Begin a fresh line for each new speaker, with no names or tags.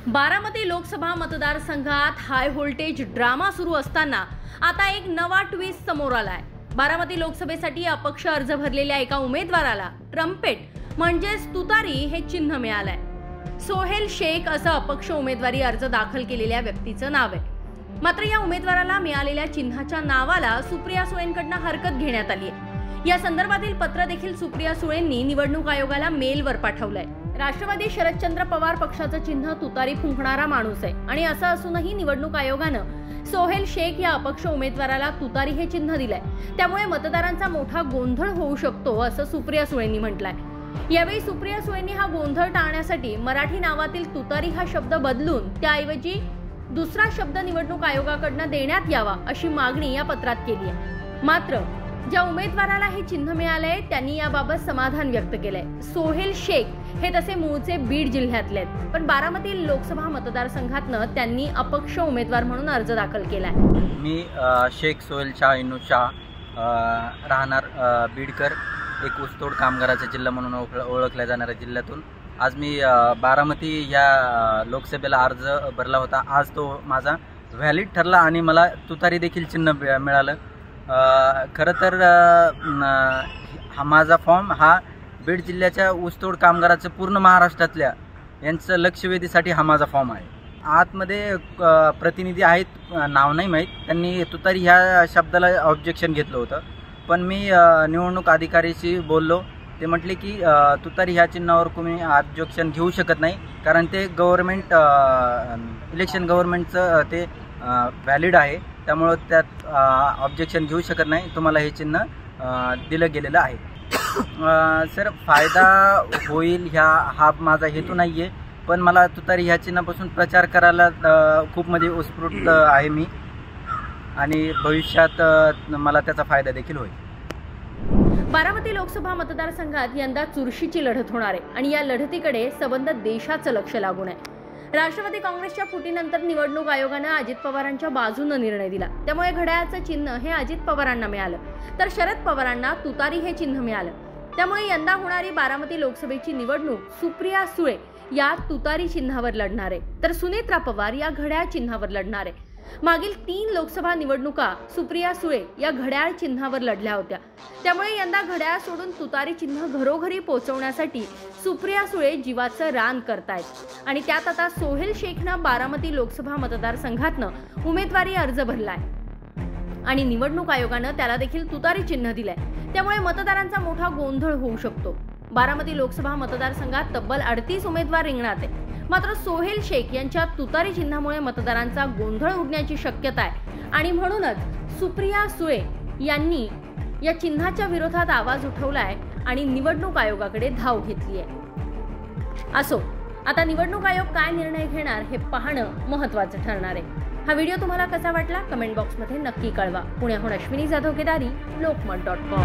बारामती लोकसभा मतदारसंघात high voltage drama सुरू असताना आता एक नवा ट्विस्ट समोर आलाय। बारामती लोकसभेसाठी अपक्ष अर्ज भरलेल्या एका उमेदवाराला ट्रम्पेट म्हणजेच तुतारी हे चिन्ह मिळालंय। सोहेल शेख असं अपक्ष उमेदवारी अर्ज दाखल केलेल्या व्यक्तीचं नाव आहे। मात्र या उमेदवाराला मिळालेल्या चिन्हाच्या नावाला सुप्रिया सुळेंकडून हरकत घेण्यात आली आहे। या संदर्भातील पत्र देखील सुप्रिया सुळेंनी निवडणूक आयोगाला मेलवर पाठवलंय। राष्ट्रवादी शरदचंद्र पवार पक्षाचं चिन्ह तुतारी फुंकणारा माणूस आहे आणि असं असूनही निवडणूक आयोगानं सोहेल शेख या अपक्ष उमेदवाराला तुतारी हे चिन्ह दिलंय। त्यामुळे मतदारांचा मोठा गोंधळ होऊ शकतो असं सुप्रिया सुळेंनी म्हटलंय। यावेळी सुप्रिया सुळेंनी हा गोंधळ टाळण्यासाठी मराठी नावातील तुतारी हा शब्द बदलून त्याऐवजी दुसरा शब्द निवडणूक आयोगाकडून देण्यात यावा अशी मागणी या पत्रात केली आहे। मात्र ज्या उमेदवाराला हे चिन्ह मिळालंय त्यांनी याबाबत समाधान व्यक्त केलंय। सोहेल शेख हे तसे मूळचे बीड जिल्ह्यातले आहेत, पण बारामती लोकसभा मतदारसंघातनं त्यांनी अपक्ष उमेदवार म्हणून अर्ज दाखल केलाय।
मी शेख सोहेल शाह इनू शाह राहणार बीडकर, एक ऊसतोड कामगाराचा जिल्हा म्हणून ओळखल्या जाणाऱ्या जिल्ह्यातून आज मी बारामती या लोकसभेला अर्ज भरला होता। आज तो माझा व्हॅलिड ठरला आणि मला तुतारी देखील चिन्ह मिळालं। खरं तर हा माझा फॉर्म हा बीड जिल्ह्याच्या ऊसतोड कामगाराचं पूर्ण महाराष्ट्रातल्या यांचं लक्षवेधीसाठी हा माझा फॉर्म आहे। आतमध्ये प्रतिनिधी आहेत, नाव नाही माहीत, त्यांनी तुतारी ह्या शब्दाला ऑब्जेक्शन घेतलं होतं, पण मी निवडणूक अधिकाऱ्याशी बोललो। ते म्हटले की तुतारी ह्या चिन्हावर तुम्ही ऑब्जेक्शन घेऊ शकत नाही, कारण ते इलेक्शन गव्हर्नमेंटचं ते व्हॅलिड आहे, त्यामुळं त्यात ऑब्जेक्शन घेऊ शकत नाही, तुम्हाला हे चिन्ह दिलं गेलेलं आहे। सर, फायदा होईल हा माझा हेतू नाही आहे, पण मला तुतारी ह्या चिन्हापासून प्रचार करायला खूप उत्स्फूर्त आहे मी, आणि भविष्यात मला त्याचा फायदा देखील होईल।
बारामती लोकसभा मतदारसंघात यंदा चुरशीची लढत होणार आहे आणि या लढतीकडे सबंध देशाचं लक्ष लागून आहे। राष्ट्रवादी काँग्रेसच्या फुटीनंतर निवडणूक आयोगानं अजित पवारांच्या बाजूने निर्णय दिला, त्यामुळे घड्याळाचं चिन्ह हे अजित पवारांना मिळालं, तर शरद पवारांना तुतारी हे चिन्ह मिळालं। त्यामुळे यंदा होणारी बारामती लोकसभेची निवडणूक सुप्रिया सुळे या तुतारी चिन्हावर लढणार आहे, तर सुनेत्रा पवार या घड्याळ चिन्हावर लढणार आहे। मागील 3 लोकसभा निवडणुका सुप्रिया सुळे या घड्याळ चिन्हावर लढल्या होत्या, त्यामुळे यंदा घड्याळ सोडून तुतारी चिन्ह घरोघरी पोहोचवण्यासाठी सुप्रिया सुळे जीवाचं रान करतायत आणि त्यात आता सोहेल शेखनं बारामती लोकसभा मतदारसंघातनं उमेदवारी अर्ज भरलाय आणि निवडणूक आयोगानं त्याला देखील तुतारी चिन्ह दिलंय, त्यामुळे मतदारांचा मोठा गोंधळ होऊ शकतो। बारामती लोकसभा मतदारसंघात तब्बल 38 उमेदवार रिंगणात आहेत, मात्र सोहेल शेख यांच्या तुतारी चिन्हामुळे मतदारांचा गोंधळ उडण्याची शक्यता आहे आणि म्हणूनच सुप्रिया सुळे यांनी या चिन्हाच्या विरोधात आवाज उठवलाय आणि निवडणूक आयोगाकडे धाव घेतली आहे। असो, आता निवडणूक आयोग काय निर्णय घेणार हे पाहणं महत्त्वाचं ठरणार आहे। हा व्हिडिओ तुम्हाला कसा वाटला कमेंट बॉक्समध्ये नक्की कळवा। पुण्याहून अश्विनी जाधव केदारी, लोकमत.com।